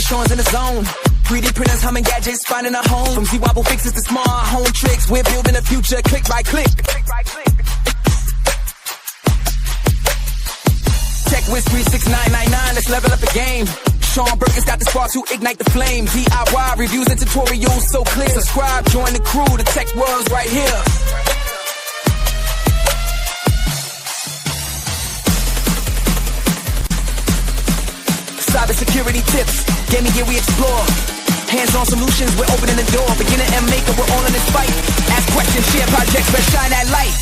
Shawn's in the zone. 3D printers, humming gadgets, finding a home. From Z-Wobble fixes to smart home tricks, we're building the future click by click. TechWiz3699, let's level up the game. Shawn Burton's got the spark to ignite the flame. DIY reviews and tutorials so clear. Subscribe, join the crew, the tech world's right here. Cybersecurity tips, gaming gear we explore. Hands-on solutions, we're opening the door. Beginner and maker, we're all in this fight. Ask questions, share projects, let's shine that light.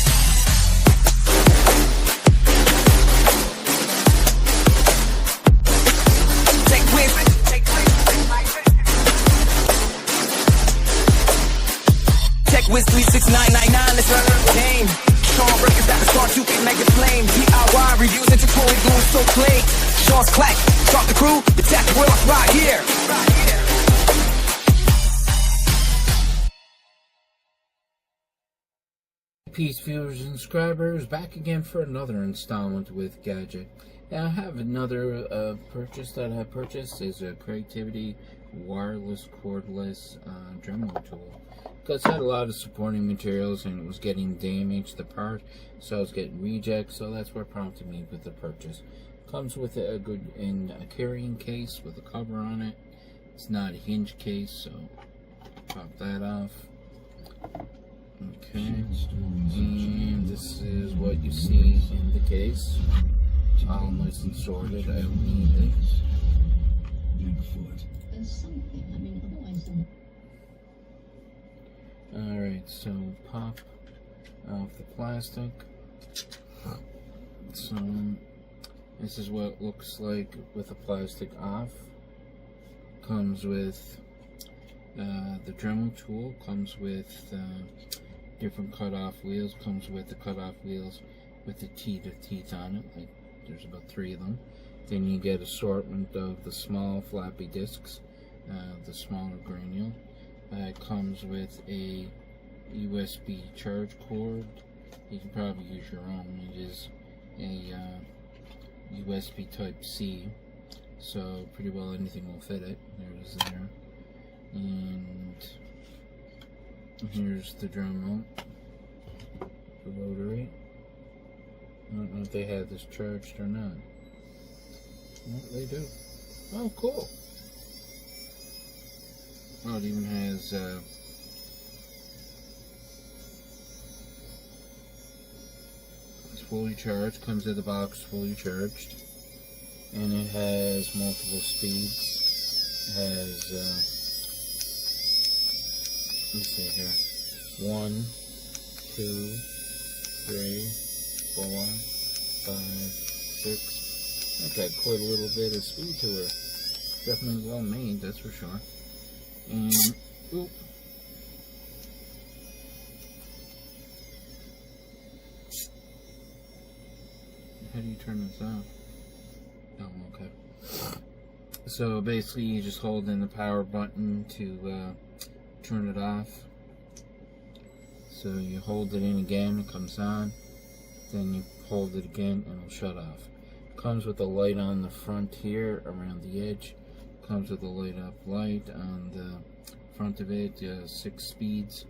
TechWiz3699, let's learn the game. Shawn Burton's got the start to ignite the flame. DIY reviews and tutorials so plain. Shawn's clack, talk the crew, the tech world's right here. Peace, viewers and subscribers, back again for another installment with Gadget. Now I have another purchase that I purchased is a Creativity wireless cordless Dremel tool. Because it had a lot of supporting materials and it was getting damaged, the part, so I was getting rejects, so that's what prompted me with the purchase. Comes with a good carrying case with a cover on it. It's not a hinge case, so pop that off. Okay, and this is what you see in the case. All nice and sorted out neatly. Alright, so pop off the plastic. So this is what it looks like with the plastic off. Comes with the Dremel tool, comes with different cut-off wheels, comes with the cut-off wheels with the teeth on it, like there's about 3 of them. Then you get assortment of the small floppy disks, the smaller granule. It comes with a USB charge cord. You can probably use your own. It is a USB type C, so pretty well anything will fit it. There it is there. And here's the Dremel, the rotary. I don't know if they have this charged or not. Well, they do. Oh, cool. Oh, it even has it's fully charged, comes in the box fully charged, and it has multiple speeds. It has let me see here, 1, 2, 3, 4, 5, 6. Okay, quite a little bit of speed to her. Definitely well made, that's for sure. And oop. How do you turn this off? Oh, okay. So basically you just hold in the power button to turn it off. So you hold it in again, it comes on, then you hold it again and it'll shut off. Comes with a light on the front here around the edge. Comes with a light up light on the front of it, 6 speeds,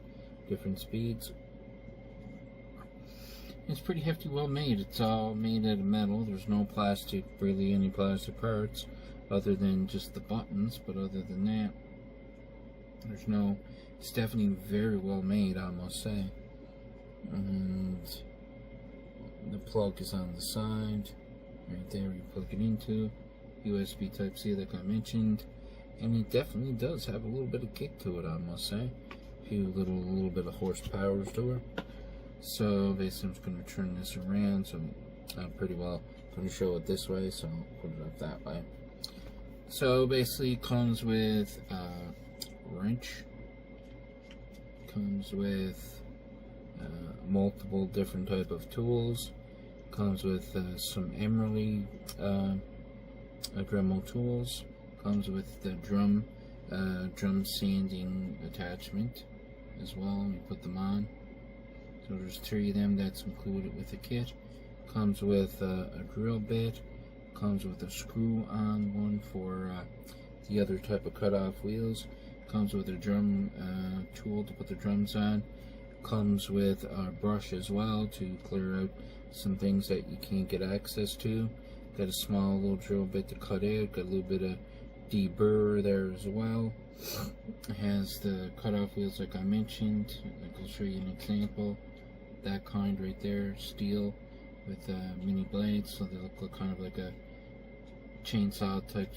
different speeds. It's pretty hefty, well made. It's all made out of metal. There's no plastic, really any plastic parts other than just the buttons, but other than that there's no, it's definitely very well made, I must say. And the plug is on the side right there, you plug it into USB type C like I mentioned, and it definitely does have a little bit of kick to it, I must say. A little bit of horsepower to her. So basically I'm just going to turn this around, so I'm pretty well going to show it this way, so I'll put it up that way. So basically it comes with a wrench, comes with multiple different type of tools, comes with some emerald Dremel tools, comes with the drum sanding attachment as well. Let me put them on. So there's 3 of them that's included with the kit. Comes with a drill bit, comes with a screw on one for the other type of cutoff wheels. Comes with a drum tool to put the drums on. Comes with a brush as well to clear out some things that you can't get access to. Got a small little drill bit to cut out. Got a little bit of deburr there as well. It has the cutoff wheels like I mentioned. I'll show you an example. That kind right there, steel with mini blades, so they look kind of like a chainsaw type,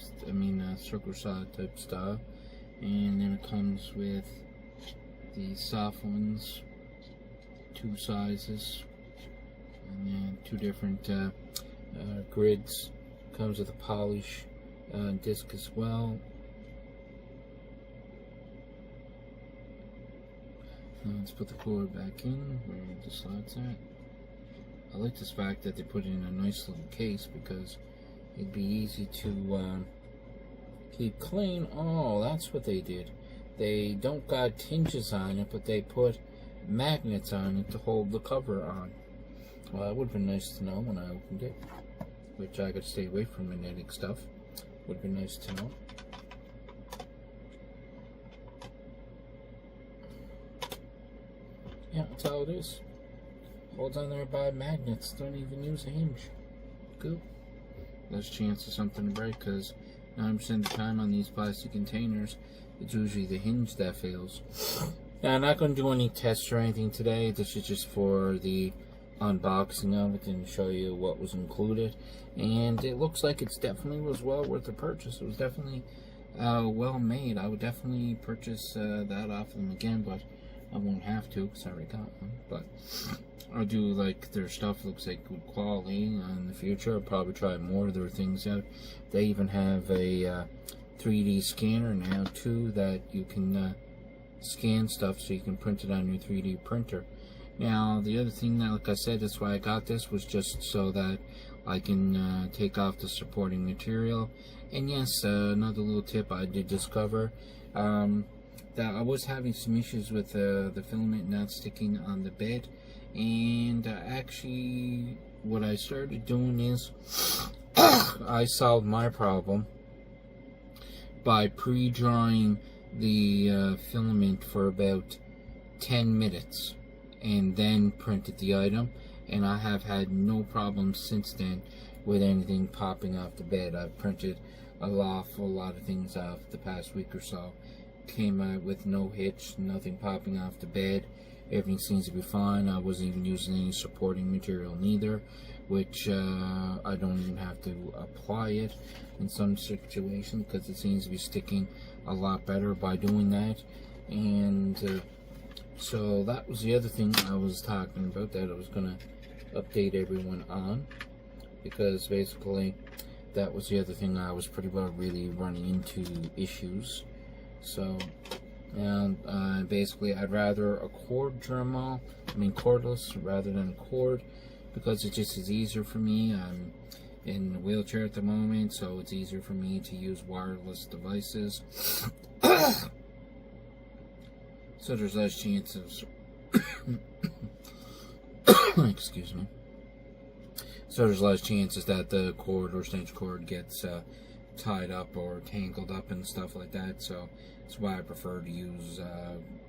circle saw type style. And then it comes with the soft ones, 2 sizes, and then 2 different grids. Comes with a polish disc as well. Let's put the cord back in where the slot's at. I like this fact that they put it in a nice little case because it'd be easy to keep clean. Oh, that's what they did. They don't got hinges on it, but they put magnets on it to hold the cover on. Well, it would have been nice to know when I opened it, which I could stay away from magnetic stuff. Would have been nice to know. Yeah, that's all it is. Holds on there by magnets. Don't even use a hinge. Good. Less chance of something to break, because 9% of the time on these plastic containers, it's usually the hinge that fails. Now, I'm not going to do any tests or anything today. This is just for the unboxing of it and show you what was included. And it looks like it's definitely was well worth the purchase. It was definitely well made. I would definitely purchase that off of them again, but I won't have to because I already got one. But I do like their stuff. Looks like good quality. In the future, I'll probably try more of their things out. They even have a 3D scanner now too that you can scan stuff so you can print it on your 3D printer. Now, the other thing that, like I said, that's why I got this, was just so that I can take off the supporting material. And yes, another little tip I did discover, that I was having some issues with the filament not sticking on the bed. And actually, what I started doing is, I solved my problem by pre-drying the filament for about 10 minutes. And then printed the item, and I have had no problems since then with anything popping off the bed. I've printed a lot of things off the past week or so. Came out with no hitch, nothing popping off the bed. Everything seems to be fine. I wasn't even using any supporting material neither, which I don't even have to apply it in some situations because it seems to be sticking a lot better by doing that. And so that was the other thing I was talking about that I was going to update everyone on, because basically that was the other thing I was pretty well really running into issues. So, and basically I'd rather a cordless rather than a cord, because it just is easier for me. I'm in a wheelchair at the moment, so it's easier for me to use wireless devices. So there's less chances, excuse me. So there's less chances that the cord or extension cord gets tied up or tangled up and stuff like that. So that's why I prefer to use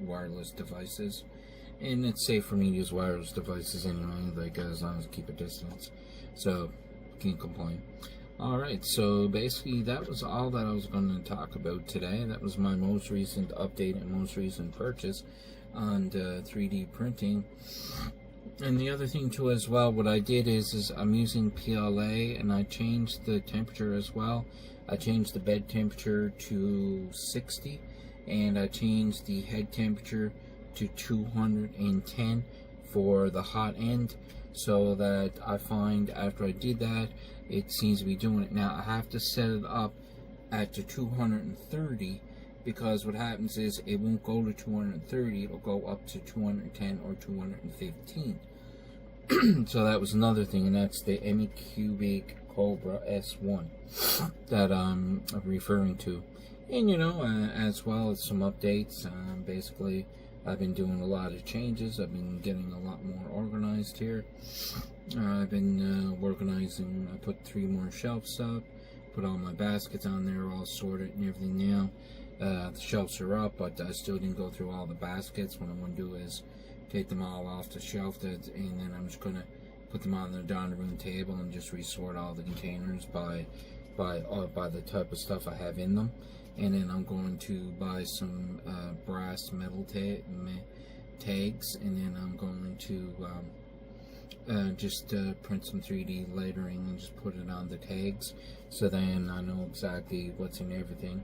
wireless devices. And it's safe for me to use wireless devices anyway, like as long as I keep a distance. So can't complain. Alright, so basically that was all that I was going to talk about today. That was my most recent update and most recent purchase on the 3D printing. And the other thing too as well, what I did is I'm using PLA, and I changed the temperature as well. I changed the bed temperature to 60, and I changed the head temperature to 210 for the hot end, so that I find after I did that, it seems to be doing it. Now I have to set it up at the 230, because what happens is it won't go to 230, it'll go up to 210 or 215. So that was another thing, and that's the Anycubic Cobra S1 that I'm referring to. And you know, as well as some updates, basically I've been doing a lot of changes. I've been getting a lot more organized here. I've been organizing. I put 3 more shelves up. put all my baskets on there, all sorted and everything now. The shelves are up, but I still didn't go through all the baskets. What I'm going to do is take them all off the shelf, and then I'm just going to put them on the dining room table and just resort all the containers by the type of stuff I have in them. And then I'm going to buy some brass metal tags, and then I'm going to just print some 3D lettering and just put it on the tags, so then I know exactly what's in everything.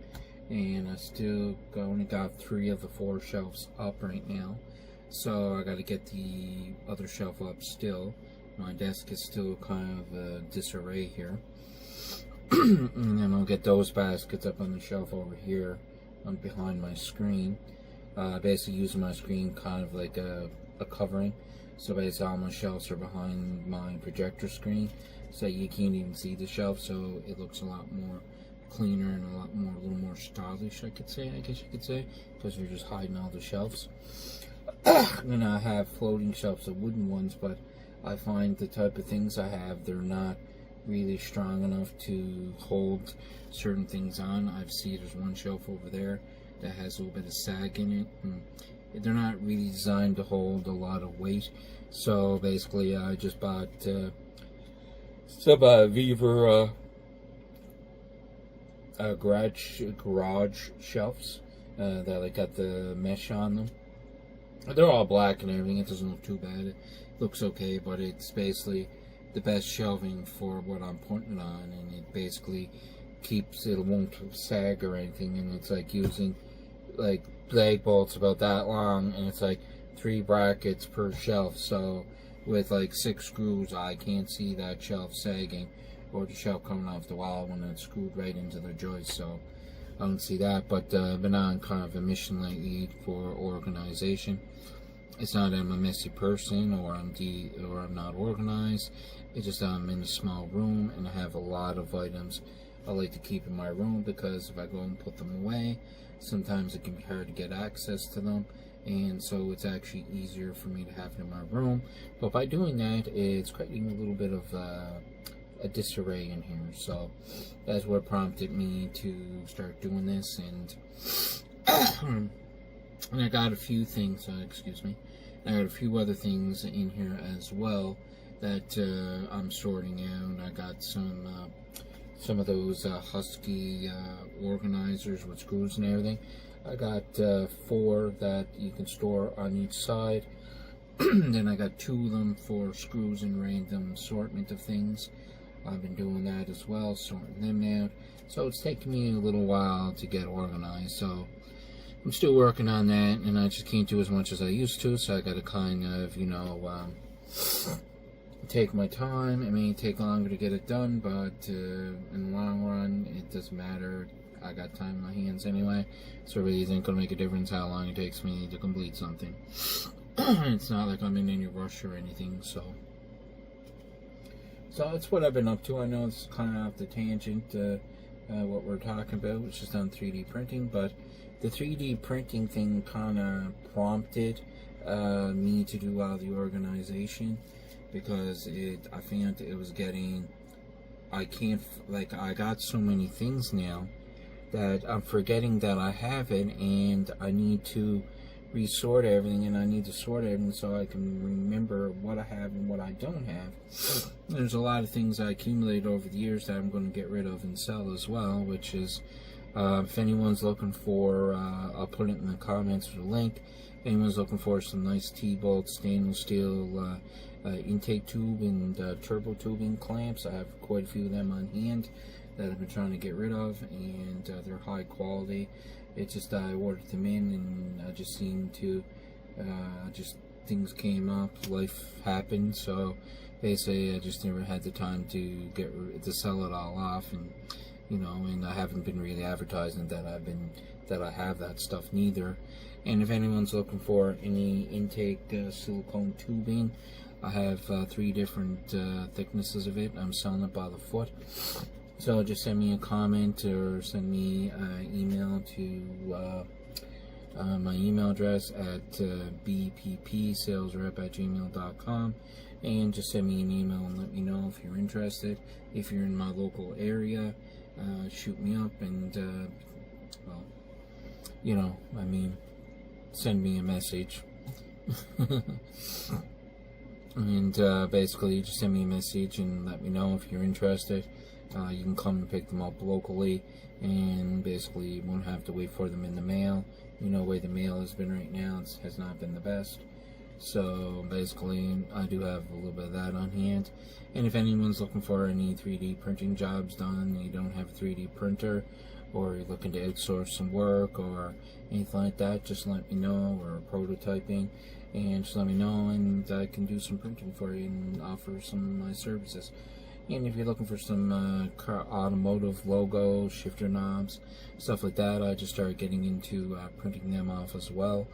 And I still only got 3 of the 4 shelves up right now, so I got to get the other shelf up still. My desk is still kind of a disarray here. And then I'll get those baskets up on the shelf over here behind my screen. Basically using my screen kind of like a covering. So basically all my shelves are behind my projector screen, so you can't even see the shelf, so it looks a lot more cleaner and a little more stylish, I guess you could say, because you're just hiding all the shelves. And I have floating shelves, the wooden ones, but I find the type of things I have, they're not really strong enough to hold certain things on. I see there's one shelf over there that has a little bit of sag in it, and they're not really designed to hold a lot of weight. So basically I just bought some Viver garage shelves that like got the mesh on them. They're all black and everything. It doesn't look too bad. It looks okay, but it's basically the best shelving for what I'm putting on, and it basically keeps, it won't sag or anything. And it's like using like lag bolts about that long, and it's like 3 brackets per shelf, so with like 6 screws I can't see that shelf sagging or the shelf coming off the wall when it's screwed right into the joist, so I don't see that. But I've been on kind of a mission lately for organization. It's not that I'm a messy person or I'm not organized. It's just that I'm in a small room and I have a lot of items I like to keep in my room, because if I go and put them away, sometimes it can be hard to get access to them, and so it's actually easier for me to have it in my room. But by doing that, it's creating a little bit of a disarray in here, so that's what prompted me to start doing this. And and I got a few things, excuse me, I got a few other things in here as well that I'm sorting out. I got some of those Husky organizers with screws and everything. I got 4 that you can store on each side. Then I got 2 of them for screws and random assortment of things. I've been doing that as well, sorting them out. So it's taking me a little while to get organized, so I'm still working on that, and I just can't do as much as I used to, so I gotta kind of, you know, take my time. It may take longer to get it done, but in the long run, it doesn't matter. I got time in my hands anyway, so it really isn't going to make a difference how long it takes me to complete something. It's not like I'm in any rush or anything, so that's what I've been up to. I know it's kind of off the tangent, what we're talking about, which is on 3D printing, but the 3D printing thing kind of prompted me to do all the organization, because I found it was getting, I got so many things now that I'm forgetting that I have it, and I need to resort everything, and I need to sort everything so I can remember what I have and what I don't have. There's a lot of things I accumulated over the years that I'm going to get rid of and sell as well, which is, if anyone's looking for, I'll put it in the comments for the link. If anyone's looking for some nice T-bolt stainless steel intake tube and turbo tubing clamps, I have quite a few of them on hand that I've been trying to get rid of, and they're high quality. It's just I ordered them in, and I just seemed to, things came up, life happened, so basically I just never had the time to sell it all off, and you know, and I haven't been really advertising that I have that stuff neither. And if anyone's looking for any intake silicone tubing, I have 3 different thicknesses of it. I'm selling it by the foot. So just send me a comment or send me an email to my email address at bppsalesrep@gmail.com, and just send me an email and let me know if you're interested. If you're in my local area shoot me up and, well, you know, I mean, send me a message. And basically just send me a message and let me know if you're interested. You can come and pick them up locally, and basically you won't have to wait for them in the mail. You know, the way the mail has been right now, it has not been the best. So basically I do have a little bit of that on hand. And if anyone's looking for any 3D printing jobs done, you don't have a 3D printer, or you're looking to outsource some work or anything like that, just let me know, or prototyping, and just let me know, and I can do some printing for you and offer some of my services. And if you're looking for some car automotive logos, shifter knobs, stuff like that, I just started getting into printing them off as well.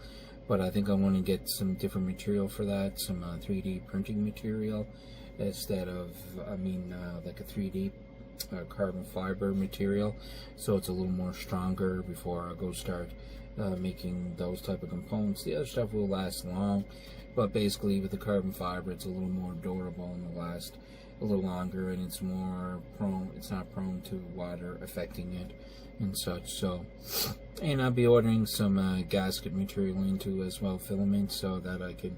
But I think I want to get some different material for that, some 3D printing material, instead of, like a 3D carbon fiber material, so it's a little more stronger before I go start making those type of components. The other stuff will last long, but basically with the carbon fiber, it's a little more durable and will last a little longer, and it's more prone, it's not prone to water affecting it and such. So, and I'll be ordering some gasket material into as well, filament, so that I can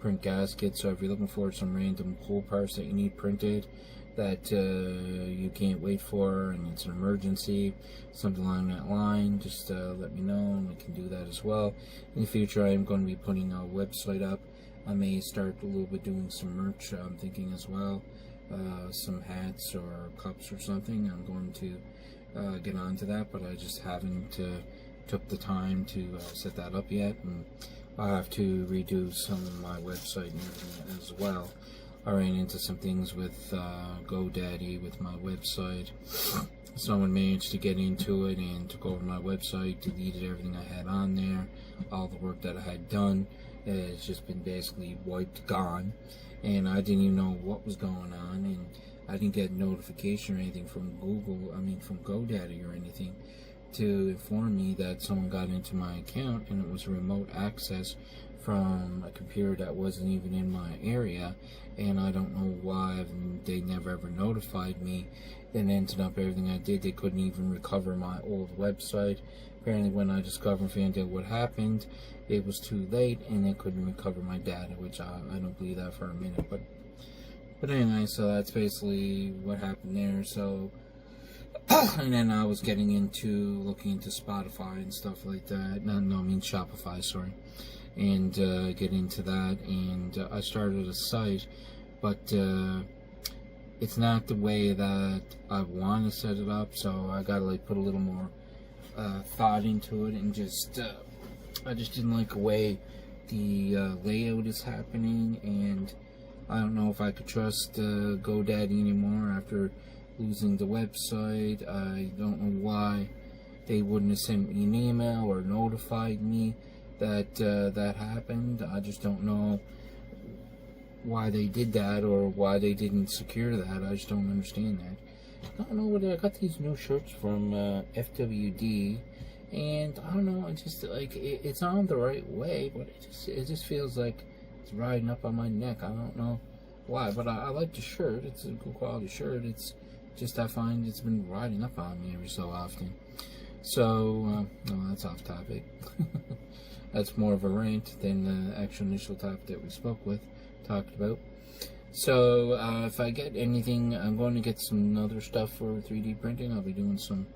print gaskets. So if you're looking for some random pull parts that you need printed, that you can't wait for, and it's an emergency, something along that line, just let me know, and we can do that as well. In the future, I am going to be putting a website up. I may start a little bit doing some merch, I'm thinking as well, some hats or cups or something. I'm going to get onto that, but I just haven't took the time to set that up yet, and I'll have to redo some of my website and everything as well. I ran into some things with GoDaddy with my website. Someone managed to get into it and took over my website, deleted everything I had on there. All the work that I had done has just been basically wiped, gone, and I didn't even know what was going on, and I didn't get notification or anything from from GoDaddy or anything to inform me that someone got into my account, and it was remote access from a computer that wasn't even in my area, and I don't know why they never ever notified me. Then ended up everything I did, they couldn't even recover my old website. Apparently when I discovered and found out what happened, it was too late, and they couldn't recover my data, which I don't believe that for a minute. But anyway, so that's basically what happened there. So, and then I was getting into looking into Spotify and stuff like that. Shopify, sorry. And get into that, and I started a site, but it's not the way that I want to set it up, so I gotta put a little more thought into it, and I just didn't like the way the layout is happening, and I don't know if I could trust GoDaddy anymore after losing the website. I don't know why they wouldn't have sent me an email or notified me that that happened. I just don't know why they did that, or why they didn't secure that. I just don't understand that. I don't know whether I got these new shirts from FWD, and I don't know, it's just it's on the right way, but it just feels like it's riding up on my neck. I don't know why, but I like the shirt. It's a good quality shirt. It's just I find it's been riding up on me every so often. So no, that's off topic. That's more of a rant than the actual initial topic that we talked about. So if I get anything, I'm going to get some other stuff for 3D printing. I'll be doing some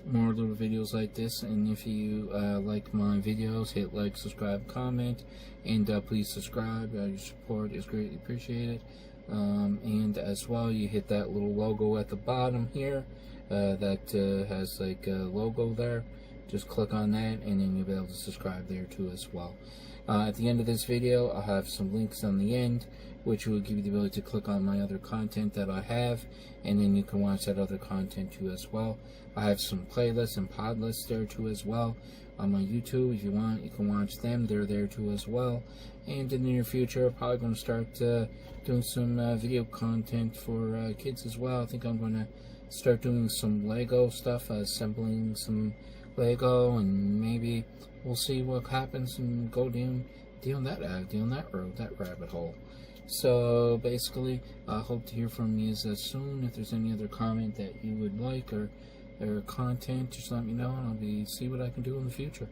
more little videos like this, and if you like my videos, hit like, subscribe, comment, and please subscribe. Your support is greatly appreciated. And as well, you hit that little logo at the bottom here that has a logo there. Just click on that, and then you'll be able to subscribe there too as well. At the end of this video, I'll have some links on the end, which will give you the ability to click on my other content that I have, and then you can watch that other content too as well. I have some playlists and pod lists there too as well on my YouTube. If you want, you can watch them. They're there too as well. And in the near future, I'm probably going to start doing some video content for kids as well. I think I'm going to start doing some Lego stuff, assembling some Lego, and maybe we'll see what happens and go down that road, that rabbit hole. So basically, I hope to hear from you soon. If there's any other comment that you would like or content, just let me know, and I'll see what I can do in the future.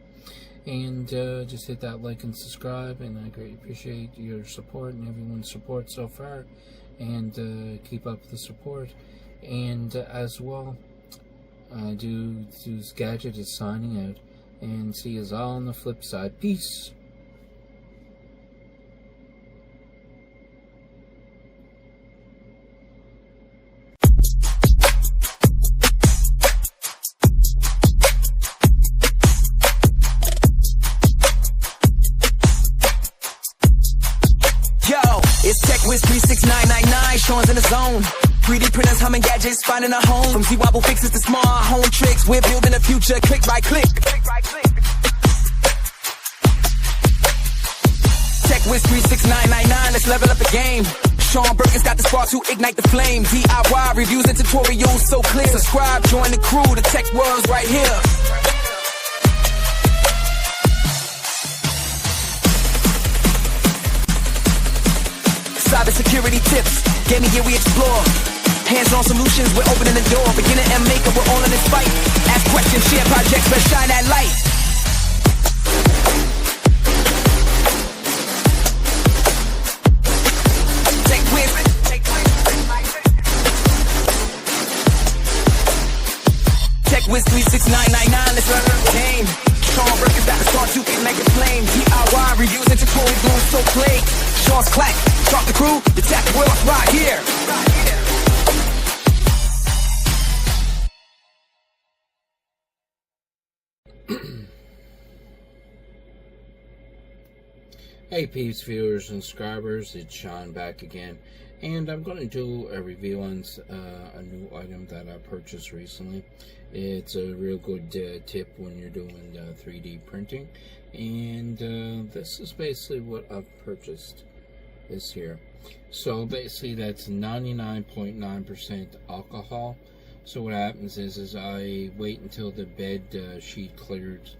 And just hit that like and subscribe, and I greatly appreciate your support and everyone's support so far. And keep up the support. And as well, Gadget is signing out, and see us all on the flip side. Peace. It's TechWiz3699 Shawn's in the zone. 3D printers, humming gadgets, finding a home. From Z-wobble fixes to smart home tricks, we're building the future click by click. TechWiz3699, let's level up the game. Shawn Burton's got the spark to ignite the flame. DIY reviews and tutorials so clear. Subscribe, join the crew, the tech world's right here. Cybersecurity tips, gaming gear we explore. Hands-on solutions, we're opening the door. Beginner and maker, we're all in this fight. Ask questions, share projects, let's shine that light. TechWiz3699, let's learn the game. Shawn Burton's got the start to make it flame. DIY reviews and tutorials so play. Shawn's clack, talk the crew, the tech world right here. Hey peeps, viewers and subscribers, it's Shawn back again, and I'm going to do a review on a new item that I purchased recently. It's a real good tip when you're doing 3D printing, and this is basically what I've purchased this here. So basically that's 99.9% alcohol. So what happens is I wait until the bed sheet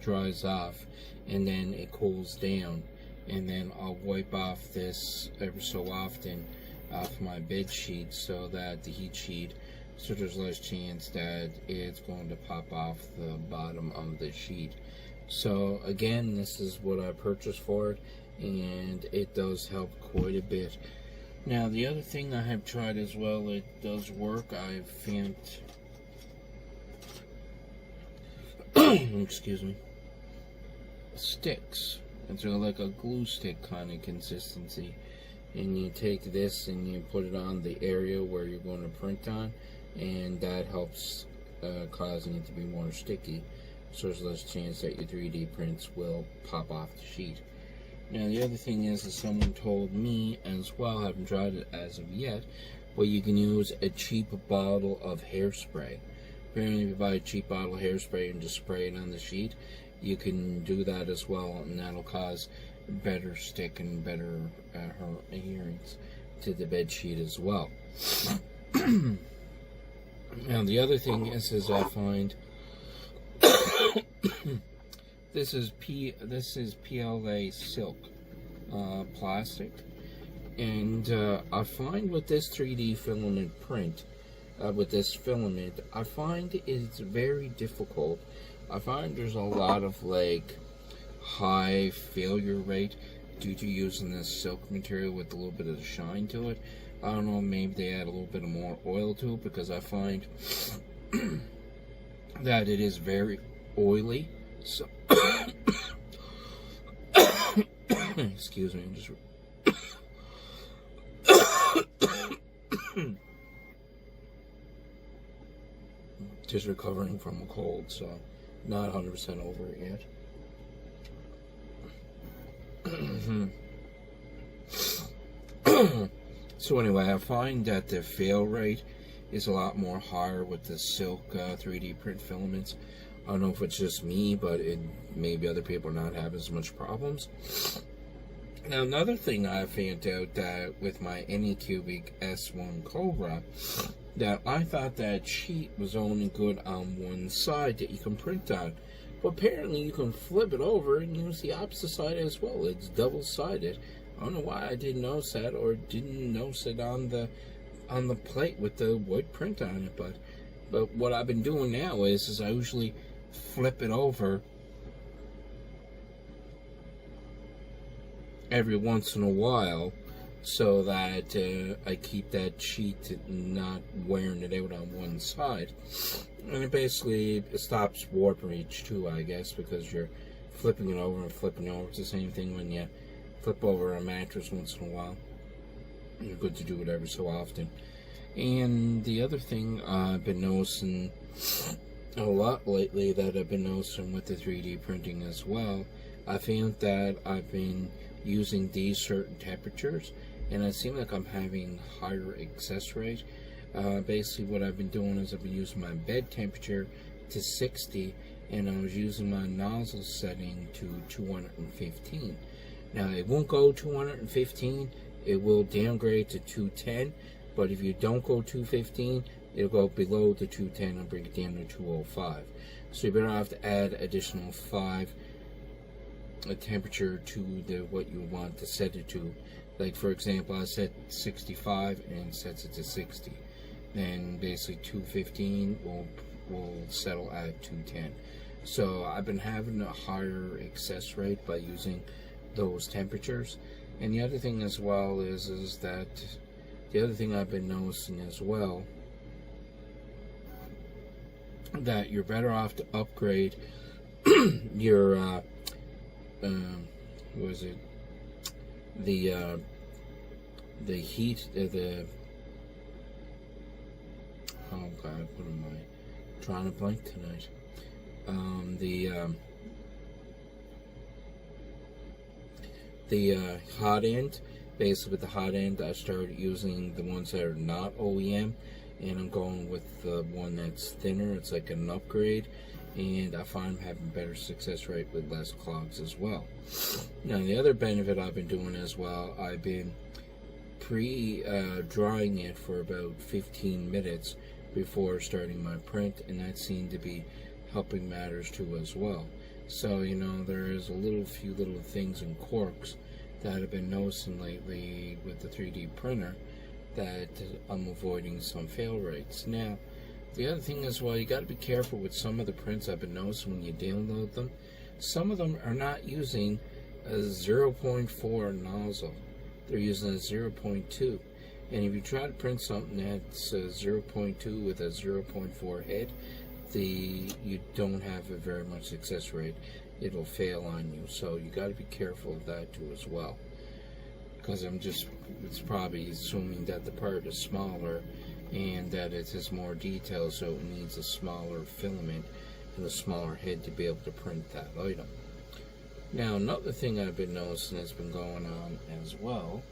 dries off, and then it cools down. And then I'll wipe off this every so often off my bed sheet so that the heat sheet, so there's less chance that it's going to pop off the bottom of the sheet. So again, this is what I purchased for it, and it does help quite a bit. Now the other thing I have tried as well, it does work. I've found excuse me, sticks. It's like a glue stick kind of consistency, and you take this and you put it on the area where you're going to print on, and that helps causing it to be more sticky, so there's less chance that your 3D prints will pop off the sheet. Now the other thing is someone told me as well, I haven't tried it as of yet, but you can use a cheap bottle of hairspray. Apparently if you buy a cheap bottle of hairspray and just spray it on the sheet, you can do that as well, and that'll cause better stick and better adherence to the bed sheet as well. Now the other thing is I find this is PLA silk plastic, and I find with this 3D filament print, with this filament, I find it's very difficult. I find there's a lot of like high failure rate due to using this silk material with a little bit of shine to it. I don't know, maybe they add a little bit of more oil to it, because I find that it is very oily. So excuse me, I'm just recovering from a cold, so not 100% over it yet. So anyway, I find that the fail rate is a lot more higher with the silk 3D print filaments. I don't know if it's just me, but maybe other people are not having as much problems. Now another thing I found out that with my Anycubic S1 Cobra, that I thought that sheet was only good on one side that you can print on, but apparently you can flip it over and use the opposite side as well. It's double-sided. I don't know why I didn't notice that, or didn't notice it on the plate with the wood print on it. But what I've been doing now is I usually flip it over every once in a while, so that I keep that sheet not wearing it out on one side. And it basically stops warp reach too, I guess, because you're flipping it over and flipping it over. It's the same thing when you flip over a mattress once in a while. You're good to do it every so often. And the other thing I've been noticing a lot lately, that I've been noticing with the 3D printing as well, I found that I've been using these certain temperatures, and it seems like I'm having higher success rate. Basically what I've been doing is I've been using my bed temperature to 60, and I was using my nozzle setting to 215. Now it won't go 215, it will downgrade to 210, but if you don't go 215, it'll go below the 210 and bring it down to 205. So you better have to add additional 5 temperature to what you want to set it to. Like for example, I set 65 and sets it to 60. Then basically 215 will settle at 210. So I've been having a higher success rate by using those temperatures. And the other thing as well is that the other thing I've been noticing as well, that you're better off to upgrade your what is it? The heat, oh god, what am I trying to blank tonight? The hot end. Basically with the hot end, I started using the ones that are not OEM, and I'm going with the one that's thinner. It's like an upgrade, and I find I'm having better success rate with less clogs as well. Now the other benefit I've been doing as well, I've been drying it for about 15 minutes before starting my print, and that seemed to be helping matters too as well. So you know, there is a few little things and quirks that I've been noticing lately with the 3D printer, that I'm avoiding some fail rates. Now the other thing as well, you got to be careful with some of the prints I've been noticing when you download them. Some of them are not using a 0.4 nozzle, they're using a 0.2. And if you try to print something that's a 0.2 with a 0.4 head, you don't have a very much success rate. It'll fail on you. So you got to be careful of that too as well. Because it's probably assuming that the part is smaller and that it has more detail, so it needs a smaller filament and a smaller head to be able to print that item. Now another thing I've been noticing has been going on as well,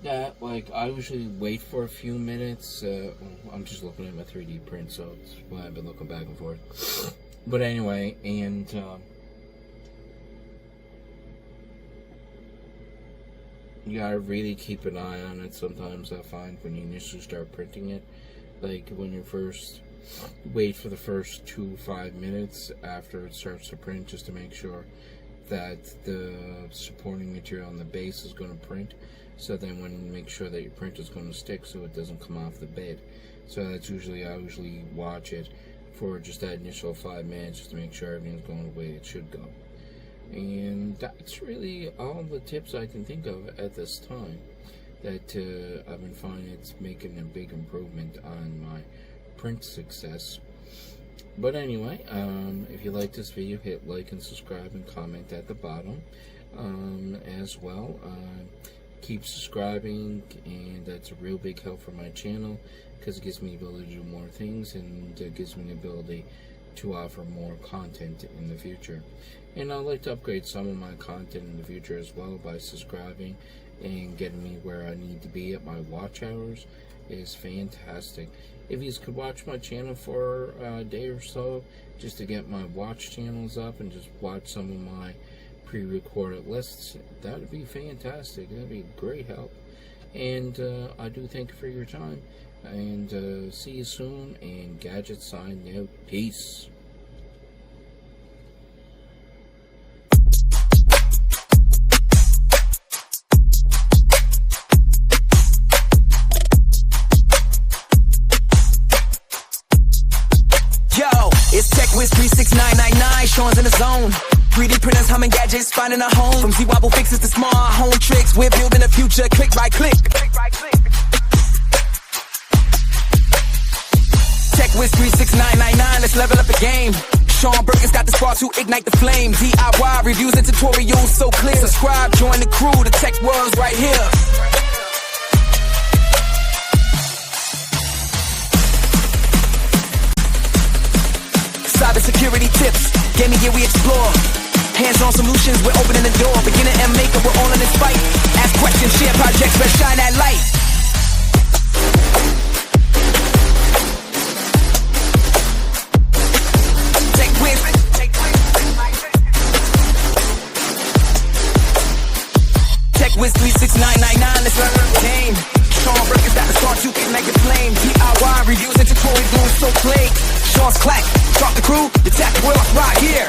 that like I usually wait for a few minutes. I'm just looking at my 3D print, so that's why I've been looking back and forth. But anyway, and you gotta really keep an eye on it. Sometimes I find when you initially start printing it, like when you first wait for the first 2-5 minutes after it starts to print, just to make sure that the supporting material on the base is going to print, so then when you make sure that your print is going to stick so it doesn't come off the bed. So that's I usually watch it for just that initial 5 minutes, just to make sure everything's going the way it should go. And that's really all the tips I can think of at this time, that I've been finding it's making a big improvement on my print success. But anyway, if you like this video, hit like and subscribe and comment at the bottom as well. Keep subscribing, and that's a real big help for my channel, because it gives me the ability to do more things, and it gives me the ability to offer more content in the future. And I'd like to upgrade some of my content in the future as well by subscribing and getting me where I need to be at my watch hours. Is fantastic. If you could watch my channel for a day or so, just to get my watch channels up and just watch some of my pre-recorded lists, that would be fantastic. That would be great help. And I do thank you for your time, and see you soon. And Gadget signing out. Peace. zone. 3D printers, humming gadgets, finding a home. From Z-Wobble fixes to smart home tricks, we're building the future click by click. TechWiz3699, let's level up the game. Shawn, Burton's got the spark to ignite the flame. DIY reviews and tutorials so clear. Subscribe, join the crew, the tech world's right here. Cybersecurity tips, gaming gear we explore. Hands-on solutions, we're opening the door. Beginner and maker, we're all in this fight. Ask questions, share projects, let's shine that light. TechWiz3699, let's learn the game. Shawn, Burton's got the start to ignite the flame. DIY reviews and tutorials doing so play. Shawn's clack, talk the crew, the tech world right here.